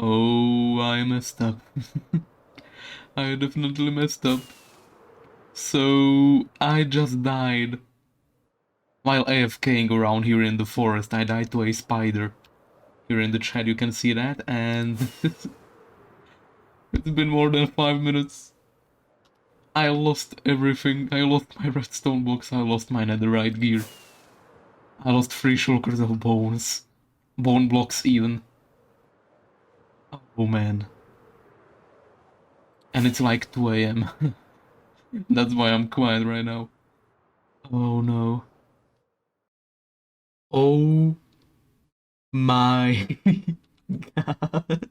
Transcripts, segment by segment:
Oh, I messed up. I definitely messed up. So, I just died. While AFKing around here in the forest, I died to a spider. Here in the chat you can see that, and it's been more than 5 minutes. I lost everything. I lost my redstone box, I lost my netherite gear. I lost 3 shulkers of bones. Bone blocks even. Oh man. And it's like 2 AM. That's why I'm quiet right now. Oh no. Oh my god.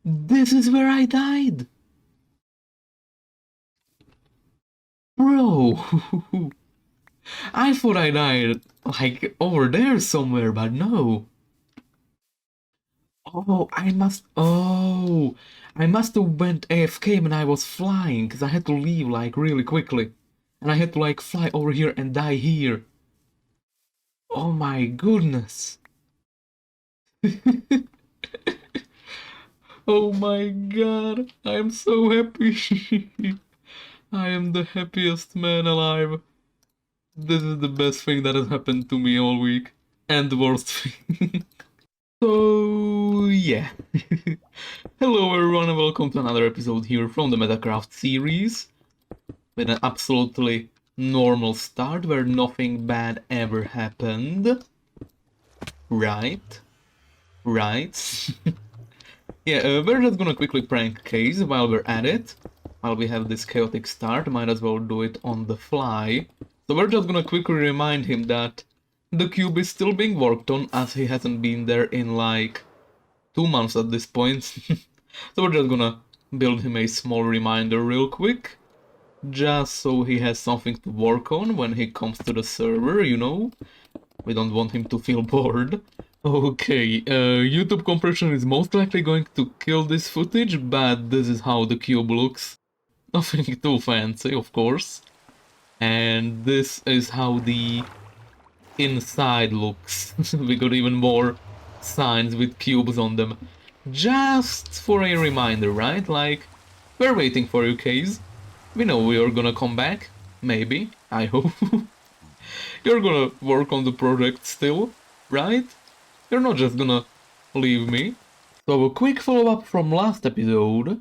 This is where I died! Bro! I thought I died, like, over there somewhere, but no. Oh, I must have went AFK when I was flying, because I had to leave, like, really quickly. And I had to, like, fly over here and die here. Oh my goodness. Oh my god, I am so happy. I am the happiest man alive. This is the best thing that has happened to me all week. And the worst thing. So, yeah. Hello everyone and welcome to another episode here from the Metacraft series. With an absolutely normal start where nothing bad ever happened. Right? Right? Yeah, we're just gonna quickly prank Kayzz while we're at it. While we have this chaotic start, might as well do it on the fly. So we're just gonna quickly remind him that the cube is still being worked on, as he hasn't been there in like 2 months at this point. So we're just gonna build him a small reminder real quick. Just so he has something to work on when he comes to the server, you know? We don't want him to feel bored. Okay, YouTube compression is most likely going to kill this footage, but this is how the cube looks. Nothing too fancy, of course. And this is how the inside looks. We got even more signs with cubes on them. Just for a reminder, right? Like, we're waiting for you, Kayzz. We know you're gonna come back. Maybe. I hope. You're gonna work on the project still, right? You're not just gonna leave me. So a quick follow-up from last episode.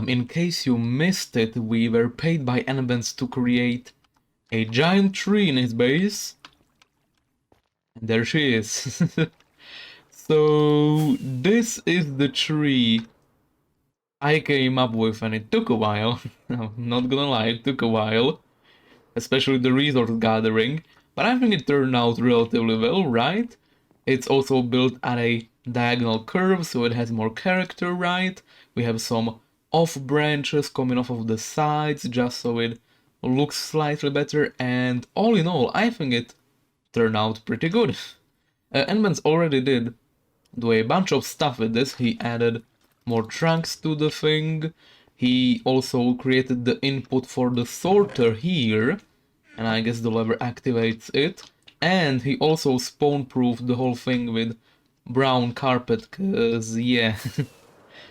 In case you missed it, we were paid by Enbens to create a giant tree in his base. And there she is. So this is the tree I came up with, and it took a while. I'm not gonna lie, it took a while. Especially the resource gathering. But I think it turned out relatively well, right? It's also built at a diagonal curve, so it has more character, right? We have some off branches coming off of the sides, just so it looks slightly better. And all in all, I think it turned out pretty good. Enmans already did do a bunch of stuff with this. He added more trunks to the thing. He also created the input for the sorter here, and I guess the lever activates it. And he also spawn-proofed the whole thing with brown carpet, cause yeah,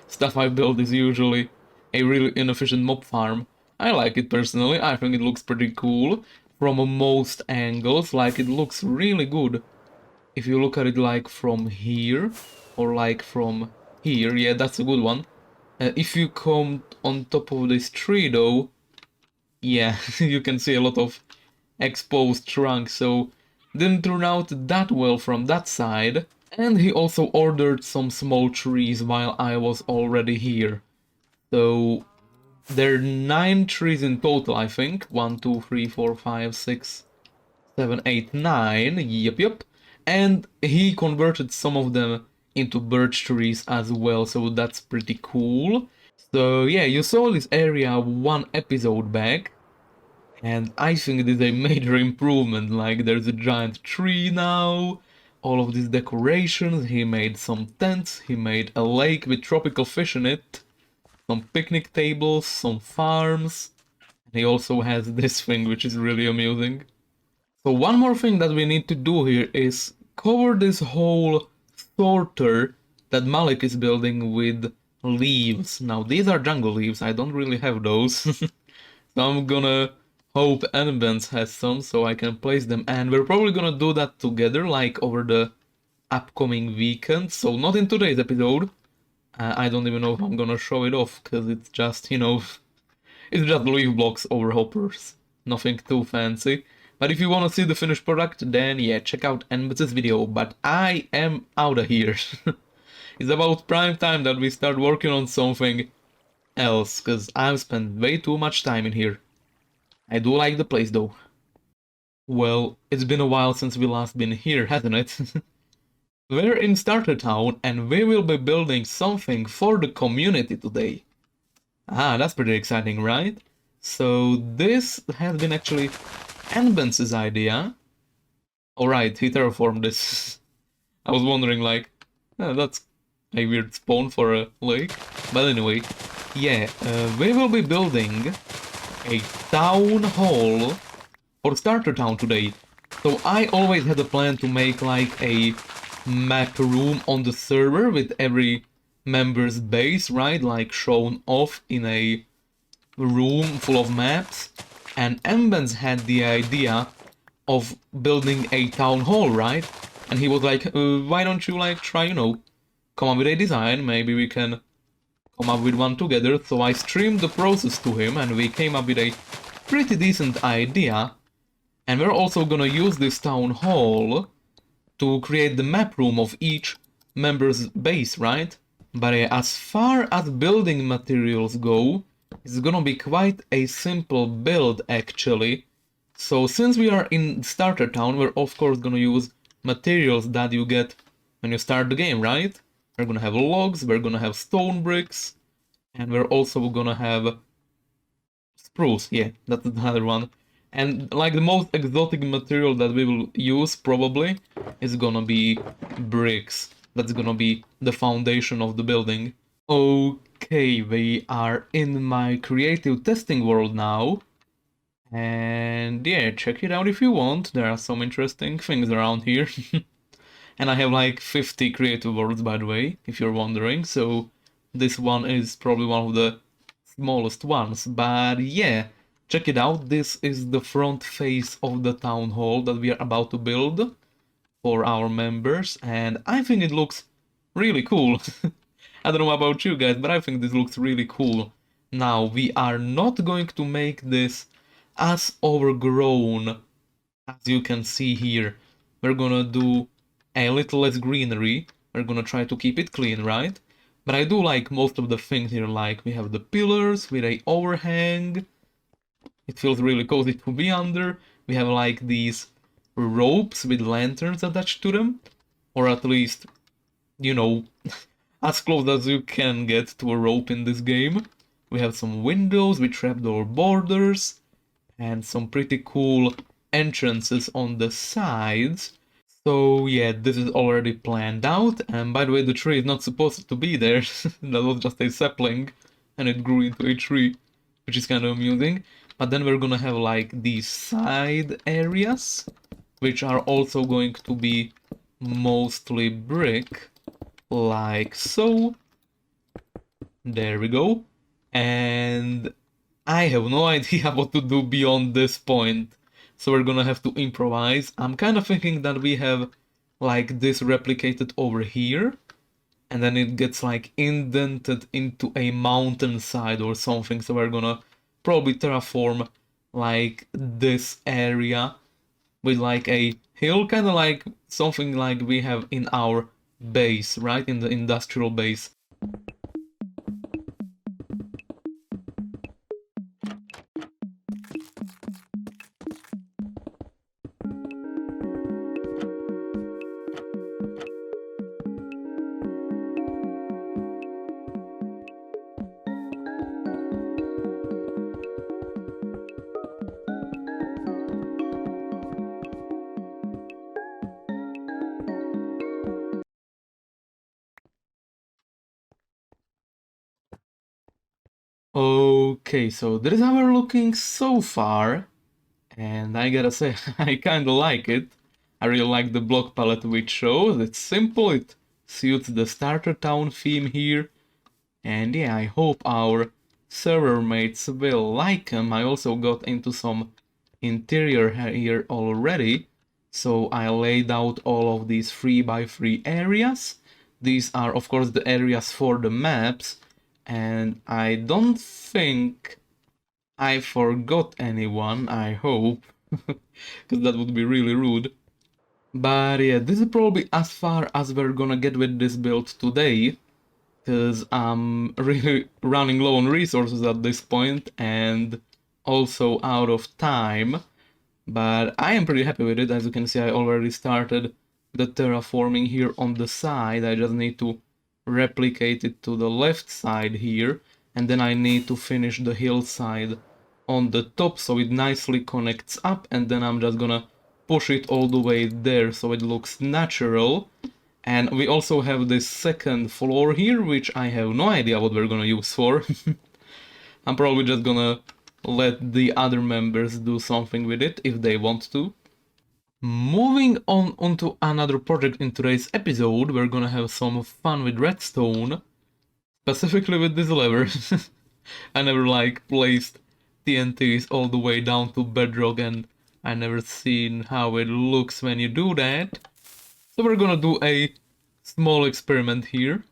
stuff I build is usually a really inefficient mob farm. I like it personally, I think it looks pretty cool from most angles, like it looks really good. If you look at it like from here, or like from here, yeah, that's a good one. If you come on top of this tree though, yeah, you can see a lot of exposed trunks, so didn't turn out that well from that side. And he also ordered some small trees while I was already here. So there are 9 trees in total, I think. 1, 2, 3, 4, 5, 6, 7, 8, 9. Yep. And he converted some of them into birch trees as well, so that's pretty cool. So yeah, you saw this area 1 episode back. And I think it is a major improvement, like there's a giant tree now, all of these decorations, he made some tents, he made a lake with tropical fish in it, some picnic tables, some farms, and he also has this thing which is really amusing. So one more thing that we need to do here is cover this whole sorter that Malik is building with leaves. Now, these are jungle leaves, I don't really have those. So I'm gonna hope Enbens has some so I can place them. And we're probably gonna do that together, like over the upcoming weekend. So not in today's episode. I don't even know if I'm gonna show it off, because it's just, you know, it's just leaf blocks over hoppers. Nothing too fancy. But if you wanna see the finished product, then yeah, check out Enbens' video. But I am out of here. It's about prime time that we start working on something else, because I've spent way too much time in here. I do like the place though. Well, it's been a while since we last been here, hasn't it? We're in Starter Town and we will be building something for the community today. Ah, that's pretty exciting, right? So this has been actually Enbens' idea. Alright, he terraformed this. I was wondering like, that's a weird spawn for a lake. But anyway, yeah, we will be building a town hall for Starter Town today. So I always had a plan to make like a map room on the server with every member's base, right? Like shown off in a room full of maps. And Enbens had the idea of building a town hall, right? And he was like, why don't you like try, you know, come up with a design, maybe we can come up with one together. So I streamed the process to him and we came up with a pretty decent idea. And we're also gonna use this town hall to create the map room of each member's base, right? But as far as building materials go, it's gonna be quite a simple build actually. So since we are in Starter Town, we're of course gonna use materials that you get when you start the game, right? We're gonna have logs, we're gonna have stone bricks, and we're also gonna have spruce, yeah, that's another one. And like the most exotic material that we will use probably is gonna be bricks. That's gonna be the foundation of the building. Okay, we are in my creative testing world now. And yeah, check it out if you want. There are some interesting things around here. And I have like 50 creative worlds, by the way, if you're wondering. So this one is probably one of the smallest ones. But yeah, check it out. This is the front face of the town hall that we are about to build for our members. And I think it looks really cool. I don't know about you guys, but I think this looks really cool. Now, we are not going to make this as overgrown as you can see here. We're gonna do a little less greenery. We're gonna try to keep it clean, right? But I do like most of the things here, like we have the pillars with a overhang. It feels really cozy to be under. We have like these ropes with lanterns attached to them. Or at least, you know, as close as you can get to a rope in this game. We have some windows with trapdoor borders. And some pretty cool entrances on the sides. So yeah, this is already planned out. And by the way, the tree is not supposed to be there. That was just a sapling and it grew into a tree, which is kind of amusing. But then we're gonna have like these side areas, which are also going to be mostly brick, like so. There we go. And I have no idea what to do beyond this point, so we're gonna have to improvise. I'm kind of thinking that we have like this replicated over here, and then it gets like indented into a mountainside or something, so we're gonna probably terraform like this area with like a hill, kind of like something like we have in our base, right, in the industrial base. Okay, so this is how we're looking so far, and I gotta say, I kinda like it. I really like the block palette which shows. It's simple, it suits the starter town theme here. And yeah, I hope our server mates will like them. I also got into some interior here already. So I laid out all of these 3x3 areas. These are of course the areas for the maps. And I don't think I forgot anyone, I hope. Because that would be really rude. But yeah, this is probably as far as we're gonna get with this build today. Because I'm really running low on resources at this point and also out of time. But I am pretty happy with it. As you can see, I already started the terraforming here on the side. I just need to replicate it to the left side here. And then I need to finish the hillside on the top so it nicely connects up. And then I'm just gonna push it all the way there so it looks natural. And we also have this second floor here, which I have no idea what we're gonna use for. I'm probably just gonna let the other members do something with it if they want to. Moving on onto another project in today's episode, we're gonna have some fun with redstone, specifically with this lever. I never placed TNTs all the way down to bedrock, and I never seen how it looks when you do that. So we're gonna do a small experiment here.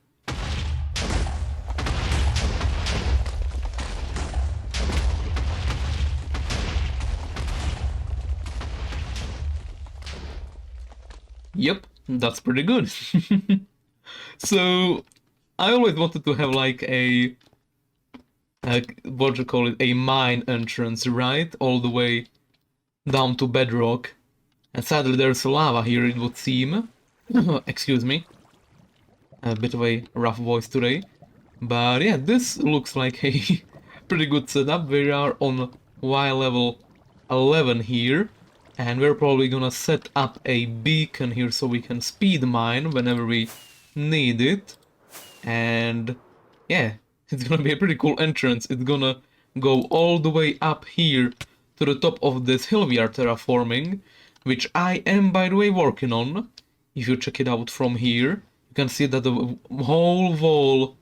Yep, that's pretty good. So I always wanted to have what do you call it, a mine entrance, right? All the way down to bedrock. And sadly there's lava here, it would seem. Excuse me. A bit of a rough voice today. But yeah, this looks like a pretty good setup. We are on Y level 11 here. And we're probably gonna set up a beacon here so we can speed mine whenever we need it. And yeah, it's gonna be a pretty cool entrance. It's gonna go all the way up here to the top of this hill we are terraforming, which I am, by the way, working on. If you check it out from here, you can see that the whole wall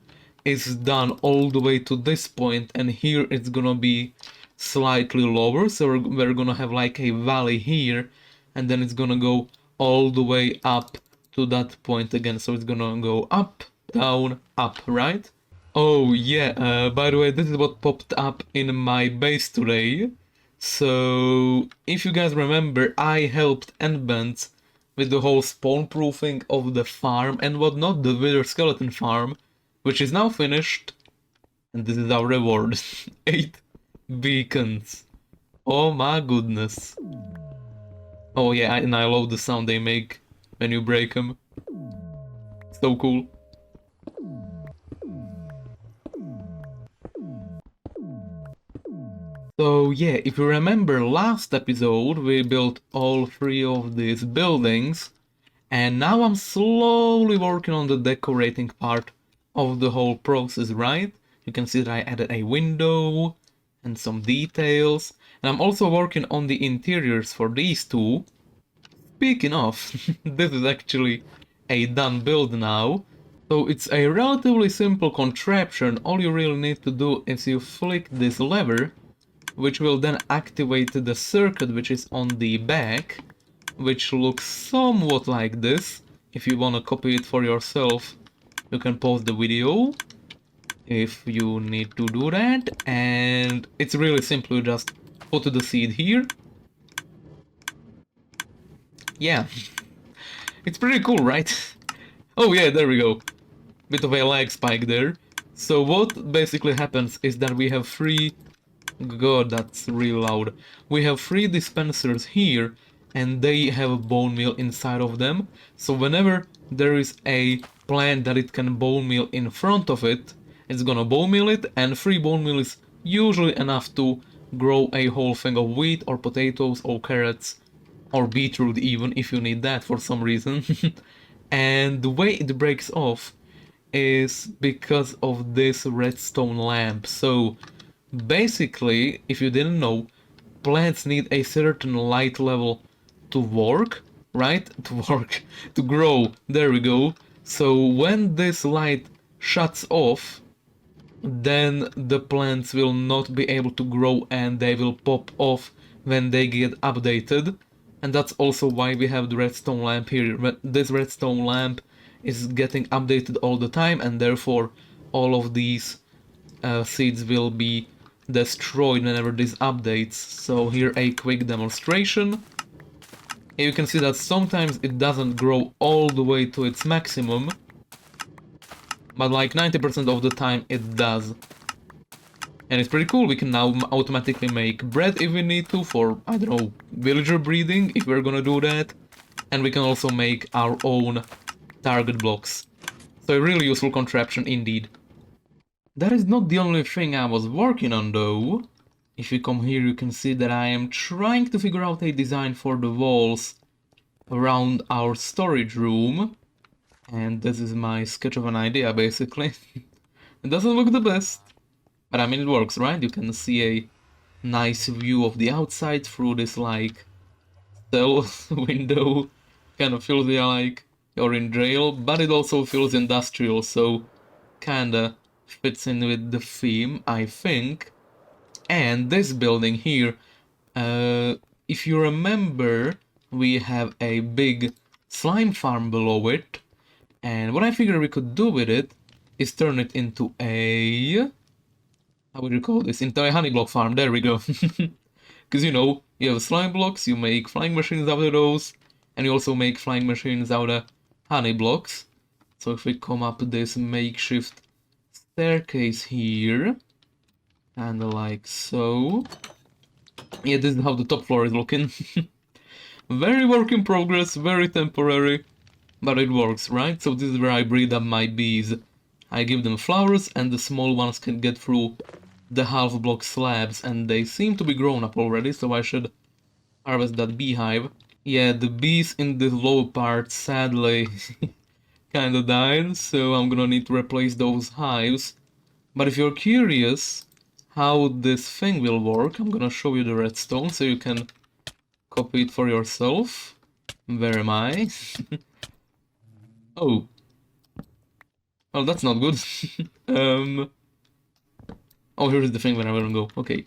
is done all the way to this point, and here it's gonna be slightly lower, so we're gonna have like a valley here, and then it's gonna go all the way up to that point again, so it's gonna go up, down, up, right? Oh yeah, by the way, this is what popped up in my base today. So if you guys remember, I helped Endbands with the whole spawn proofing of the farm and whatnot, the Wither Skeleton farm, which is now finished. And this is our reward. 8 beacons. Oh my goodness. Oh yeah, and I love the sound they make when you break them. So cool. So yeah, if you remember last episode, we built all 3 of these buildings, and now I'm slowly working on the decorating part of the whole process, right? You can see that I added a window and some details, and I'm also working on the interiors for these 2. Speaking of, this is actually a done build now. So it's a relatively simple contraption. All you really need to do is you flick this lever, which will then activate the circuit which is on the back, which looks somewhat like this. If you want to copy it for yourself, you can pause the video if you need to do that. And it's really simple, you just put the seed here. Yeah, it's pretty cool, right? Oh yeah, there we go. Bit of a lag spike there. So what basically happens is that we have 3... God, that's real loud. We have 3 dispensers here, and they have a bone meal inside of them. So whenever there is a plant that it can bone meal in front of it, it's gonna bone meal it, and 3 bone meal is usually enough to grow a whole thing of wheat or potatoes or carrots or beetroot even, if you need that for some reason. And the way it breaks off is because of this redstone lamp. So basically, if you didn't know, plants need a certain light level to work, right? To grow. There we go. So when this light shuts off, then the plants will not be able to grow and they will pop off when they get updated. And that's also why we have the redstone lamp here. This redstone lamp is getting updated all the time, and therefore all of these seeds will be destroyed whenever this updates. So here a quick demonstration. You can see that sometimes it doesn't grow all the way to its maximum, but like 90% of the time it does. And it's pretty cool. We can now automatically make bread if we need to for, I don't know, villager breeding if we're gonna do that. And we can also make our own target blocks. So a really useful contraption indeed. That is not the only thing I was working on though. If you come here, you can see that I am trying to figure out a design for the walls around our storage room. And this is my sketch of an idea, basically. It doesn't look the best, but I mean it works, right? You can see a nice view of the outside through this, like, cell window. Kind of feels like you're in jail, but it also feels industrial, so kinda fits in with the theme, I think. And this building here, if you remember, we have a big slime farm below it, and what I figured we could do with it is turn it into a... how would you call this? Into a honey block farm, there we go. Because, you know, you have slime blocks, you make flying machines out of those, and you also make flying machines out of honey blocks. So if we come up this makeshift staircase here, and like so. Yeah, this is how the top floor is looking. Very work in progress, very temporary, but it works, right? So this is where I breed up my bees. I give them flowers, and the small ones can get through the half block slabs, and they seem to be grown up already, so I should harvest that beehive. Yeah, the bees in the lower part sadly kinda died, so I'm gonna need to replace those hives. But if you're curious how this thing will work, I'm gonna show you the redstone so you can copy it for yourself. Where am I? Oh. Well, that's not good. Oh, here's the thing where I wanna go. Okay.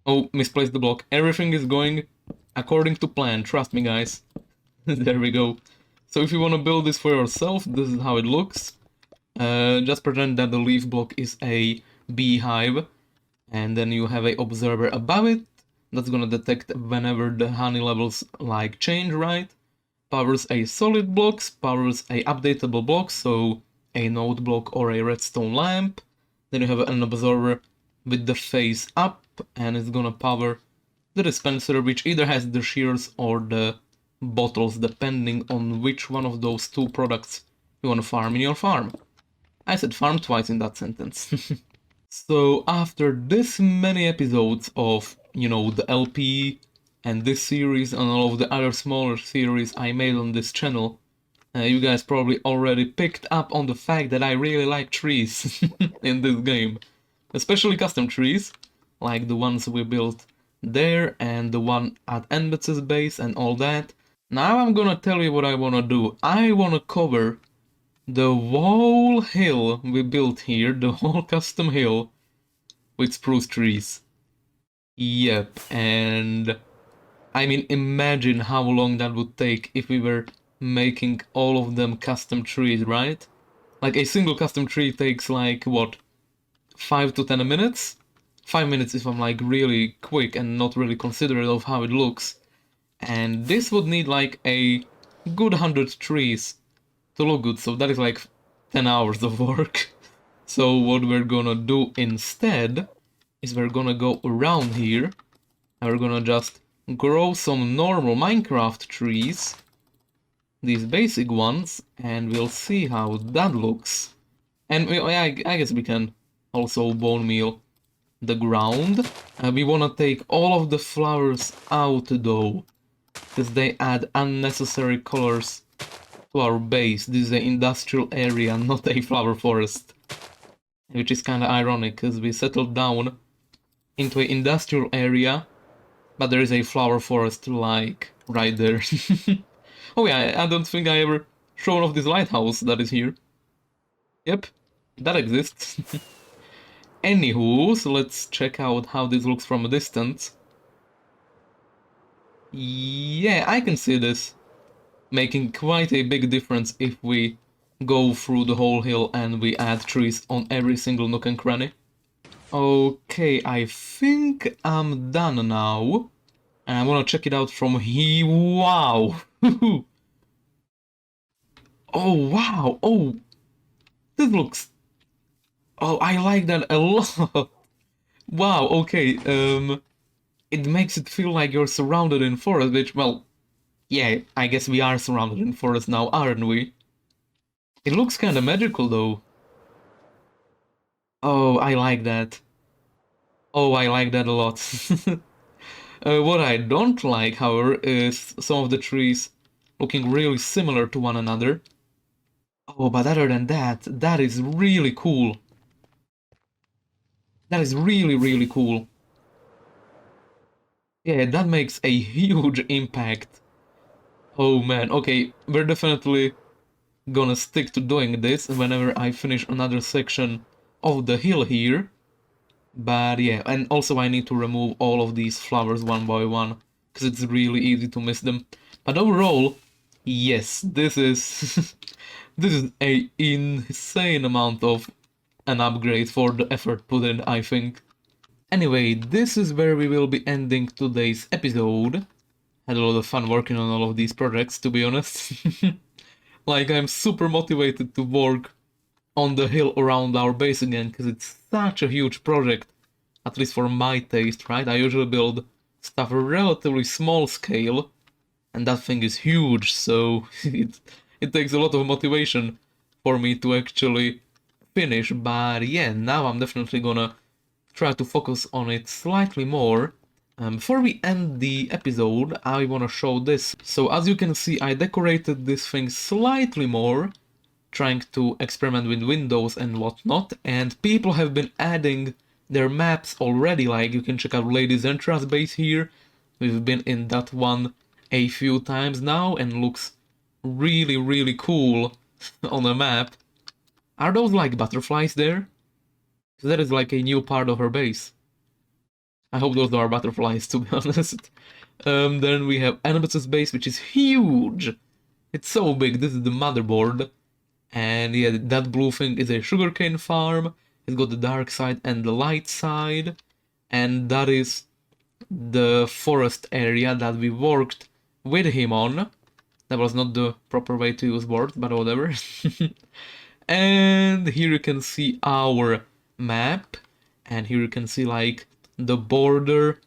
Oh, misplaced the block. Everything is going according to plan. Trust me, guys. There we go. So if you wanna build this for yourself, this is how it looks. Just pretend that the leaf block is a beehive, and then you have a observer above it that's gonna detect whenever the honey levels like change, right? Powers a solid blocks, powers a updatable block, so a node block or a redstone lamp. Then you have an observer with the face up, and it's gonna power the dispenser, which either has the shears or the bottles, depending on which one of those two products you wanna farm in your farm. I said farm twice in that sentence. So after this many episodes of, you know, the LP and this series and all of the other smaller series I made on this channel, you guys probably already picked up on the fact that I really like trees in this game. Especially custom trees, like the ones we built there and the one at Enbetz's base and all that. Now I'm gonna tell you what I wanna do. I wanna cover the whole hill we built here, the whole custom hill, with spruce trees. Yep, and I mean, imagine how long that would take if we were making all of them custom trees, right? Like a single custom tree takes like, what, 5 to 10 minutes? 5 minutes if I'm like really quick and not really considerate of how it looks. And this would need like a good 100 trees to look good, so that is like 10 hours of work. So what we're gonna do instead is we're gonna go around here and we're gonna just grow some normal Minecraft trees, these basic ones, and we'll see how that looks. And I guess we can also bone meal the ground. We wanna take all of the flowers out though, because they add unnecessary colors to our base. This is an industrial area, not a flower forest. Which is kinda ironic, because we settled down into an industrial area, but there is a flower forest, like, right there. Oh yeah, I don't think I ever showing off this lighthouse that is here. Yep, that exists. Anywho, so let's check out how this looks from a distance. Yeah, I can see this making quite a big difference if we go through the whole hill and we add trees on every single nook and cranny. Okay, I think I'm done now. And I wanna check it out from here. Wow! Oh, wow! Oh, this looks... Oh, I like that a lot! Wow, okay, it makes it feel like you're surrounded in forest, which, well, yeah, I guess we are surrounded in forest now, aren't we? It looks kinda magical, though. Oh, I like that. Oh, I like that a lot. What I don't like, however, is some of the trees looking really similar to one another. Oh, but other than that, that is really cool. That is really, really cool. Yeah, that makes a huge impact. Oh man, okay, we're definitely gonna stick to doing this whenever I finish another section of the hill here. But yeah, and also I need to remove all of these flowers one by one, because it's really easy to miss them. But overall, yes, this is this is a insane amount of an upgrade for the effort put in, I think. Anyway, this is where we will be ending today's episode. Had a lot of fun working on all of these projects, to be honest. Like, I'm super motivated to work on the hill around our base again, because it's such a huge project, at least for my taste, right? I usually build stuff relatively small scale, and that thing is huge, so it takes a lot of motivation for me to actually finish, but yeah, now I'm definitely gonna try to focus on it slightly more. Before we end the episode, I wanna show this. So as you can see, I decorated this thing slightly more, trying to experiment with windows and whatnot, and people have been adding their maps already. Like, you can check out Lady Zentra's base here. We've been in that one a few times now, and looks really, really cool on a map. Are those like butterflies there? That is like a new part of her base. I hope those are butterflies, to be honest. Then we have Animus's base, which is huge. It's so big. This is the motherboard. And yeah, that blue thing is a sugarcane farm. It's got the dark side and the light side. And that is the forest area that we worked with him on. That was not the proper way to use words, but whatever. And here you can see our map. And here you can see like the border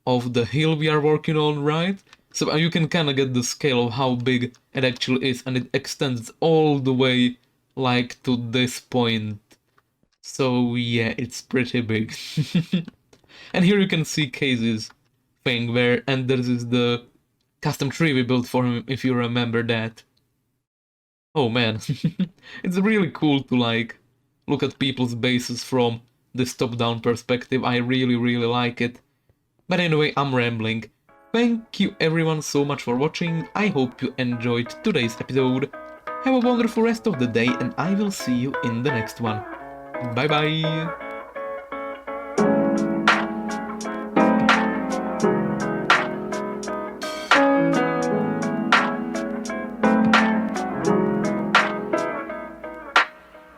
of the hill we are working on, right? So you can kind of get the scale of how big it actually is, and it extends all the way like to this point. So yeah, it's pretty big. And here you can see Kayzz's thing where, and this is the custom tree we built for him, if you remember that. Oh man, it's really cool to like look at people's bases from this top-down perspective. I really, really like it. But anyway, I'm rambling. Thank you everyone so much for watching. I hope you enjoyed today's episode. Have a wonderful rest of the day, and I will see you in the next one. Bye bye!